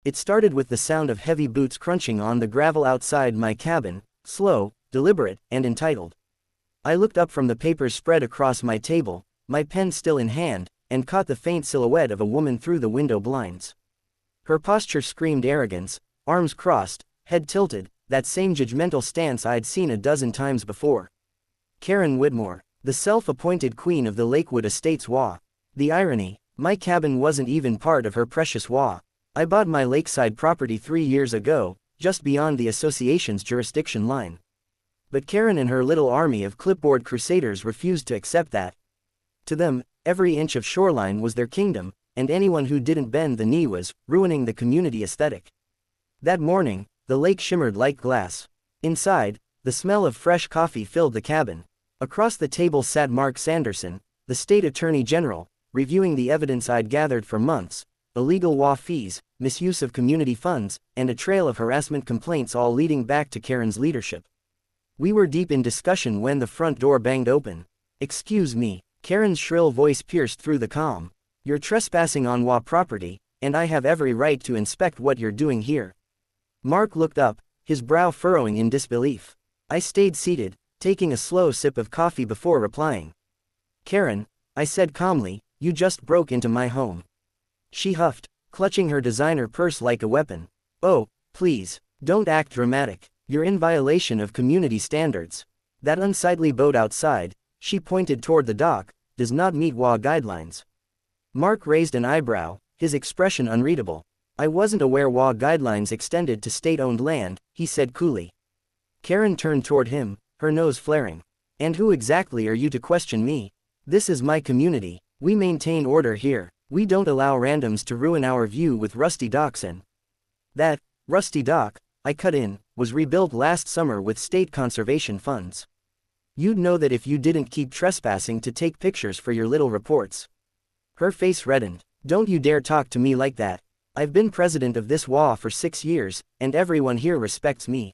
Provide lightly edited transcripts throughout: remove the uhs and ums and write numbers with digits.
It started with the sound of heavy boots crunching on the gravel outside my cabin, slow, deliberate, and entitled. I looked up from the papers spread across my table, my pen still in hand, and caught the faint silhouette of a woman through the window blinds. Her posture screamed arrogance, arms crossed, head tilted, that same judgmental stance I'd seen a dozen times before. Karen Whitmore, the self-appointed queen of the Lakewood Estates HOA. The irony, my cabin wasn't even part of her precious HOA. I bought my lakeside property 3 years ago, just beyond the association's jurisdiction line. But Karen and her little army of clipboard crusaders refused to accept that. To them, every inch of shoreline was their kingdom, and anyone who didn't bend the knee was ruining the community aesthetic. That morning, the lake shimmered like glass. Inside, the smell of fresh coffee filled the cabin. Across the table sat Mark Sanderson, the state attorney general, reviewing the evidence I'd gathered for months: illegal HOA fees, misuse of community funds, and a trail of harassment complaints, all leading back to Karen's leadership. We were deep in discussion when the front door banged open. "Excuse me," Karen's shrill voice pierced through the calm. "You're trespassing on HOA property, and I have every right to inspect what you're doing here." Mark looked up, his brow furrowing in disbelief. I stayed seated, taking a slow sip of coffee before replying. "Karen," I said calmly, "you just broke into my home." She huffed, clutching her designer purse like a weapon. "Oh, please, don't act dramatic. You're in violation of community standards. That unsightly boat outside," she pointed toward the dock, "does not meet HOA guidelines." Mark raised an eyebrow, his expression unreadable. "I wasn't aware HOA guidelines extended to state-owned land," he said coolly. Karen turned toward him, her nose flaring. "And who exactly are you to question me? This is my community. We maintain order here. We don't allow randoms to ruin our view with rusty docks, and that rusty dock," I cut in, "was rebuilt last summer with state conservation funds. You'd know that if you didn't keep trespassing to take pictures for your little reports." Her face reddened. "Don't you dare talk to me like that. I've been president of this HOA for 6 years, and everyone here respects me."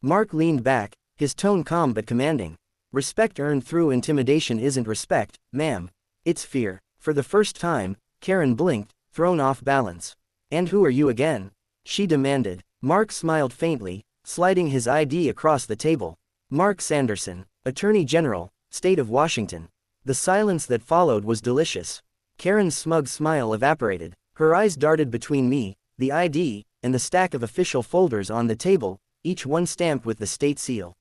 Mark leaned back, his tone calm but commanding. "Respect earned through intimidation isn't respect, ma'am. It's fear." For the first time, Karen blinked, thrown off balance. "And who are you again?" she demanded. Mark smiled faintly, sliding his ID across the table. "Mark Sanderson, Attorney General, State of Washington." The silence that followed was delicious. Karen's smug smile evaporated. Her eyes darted between me, the ID, and the stack of official folders on the table, each one stamped with the state seal.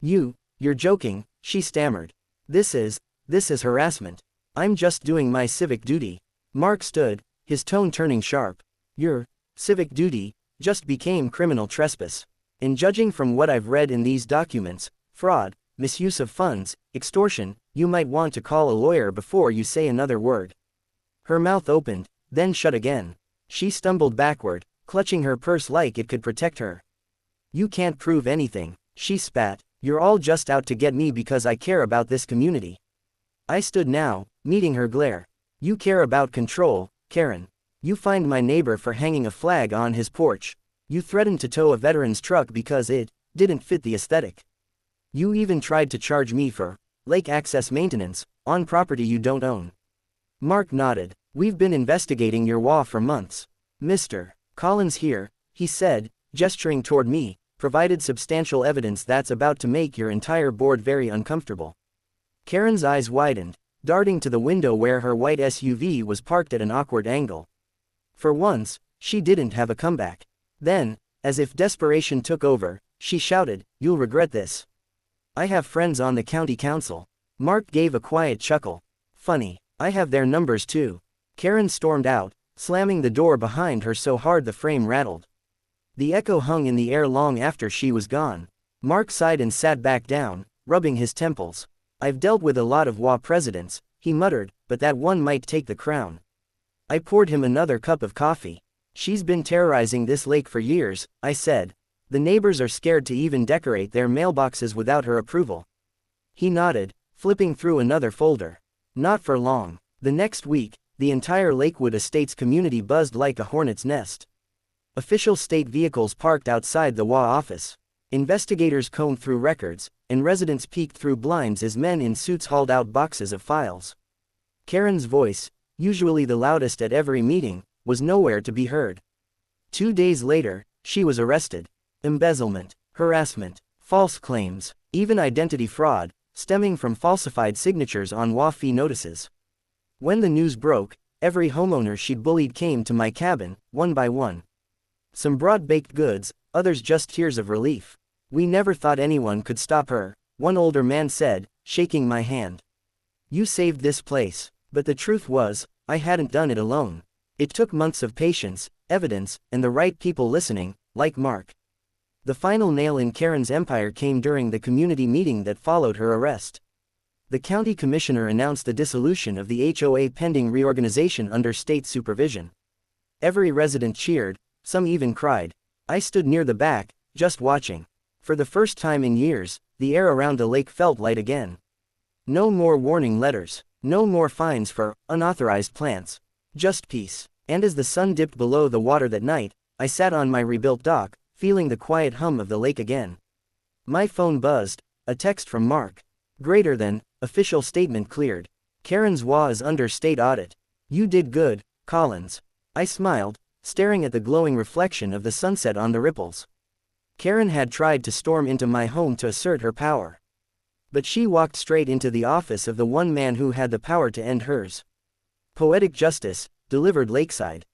You're joking," she stammered. This is harassment. I'm just doing my civic duty." Mark stood, his tone turning sharp. "Your civic duty just became criminal trespass. And judging from what I've read in these documents, fraud, misuse of funds, extortion, you might want to call a lawyer before you say another word." Her mouth opened, then shut again. She stumbled backward, clutching her purse like it could protect her. "You can't prove anything," she spat. "You're all just out to get me because I care about this community." I stood now, meeting her glare. "You care about control, Karen. You fined my neighbor for hanging a flag on his porch. You threatened to tow a veteran's truck because it didn't fit the aesthetic. You even tried to charge me for lake access maintenance on property you don't own." Mark nodded. "We've been investigating your HOA for months. Mr. Collins here," he said, gesturing toward me, "provided substantial evidence that's about to make your entire board very uncomfortable." Karen's eyes widened, darting to the window where her white SUV was parked at an awkward angle. For once, she didn't have a comeback. Then, as if desperation took over, she shouted, "You'll regret this. I have friends on the county council." Mark gave a quiet chuckle. "Funny, I have their numbers too." Karen stormed out, slamming the door behind her so hard the frame rattled. The echo hung in the air long after she was gone. Mark sighed and sat back down, rubbing his temples. "I've dealt with a lot of HOA presidents," he muttered, "but that one might take the crown." I poured him another cup of coffee. "She's been terrorizing this lake for years," I said. "The neighbors are scared to even decorate their mailboxes without her approval." He nodded, flipping through another folder. Not for long. The next week, the entire Lakewood Estates community buzzed like a hornet's nest. Official state vehicles parked outside the HOA office. Investigators combed through records, and residents peeked through blinds as men in suits hauled out boxes of files. Karen's voice, usually the loudest at every meeting, was nowhere to be heard. 2 days later, she was arrested. Embezzlement, harassment, false claims, even identity fraud, stemming from falsified signatures on HOA fee notices. When the news broke, every homeowner she'd bullied came to my cabin, one by one. Some brought baked goods, others just tears of relief. "We never thought anyone could stop her," one older man said, shaking my hand. "You saved this place." But the truth was, I hadn't done it alone. It took months of patience, evidence, and the right people listening, like Mark. The final nail in Karen's empire came during the community meeting that followed her arrest. The county commissioner announced the dissolution of the HOA pending reorganization under state supervision. Every resident cheered, some even cried. I stood near the back, just watching. For the first time in years, the air around the lake felt light again. No more warning letters, no more fines for unauthorized plants. Just peace. And as the sun dipped below the water that night, I sat on my rebuilt dock, feeling the quiet hum of the lake again. My phone buzzed, a text from Mark. "Greater than, official statement cleared. Karen's HOA is under state audit. You did good, Collins." I smiled, staring at the glowing reflection of the sunset on the ripples. Karen had tried to storm into my home to assert her power. But she walked straight into the office of the one man who had the power to end hers. Poetic justice, delivered lakeside.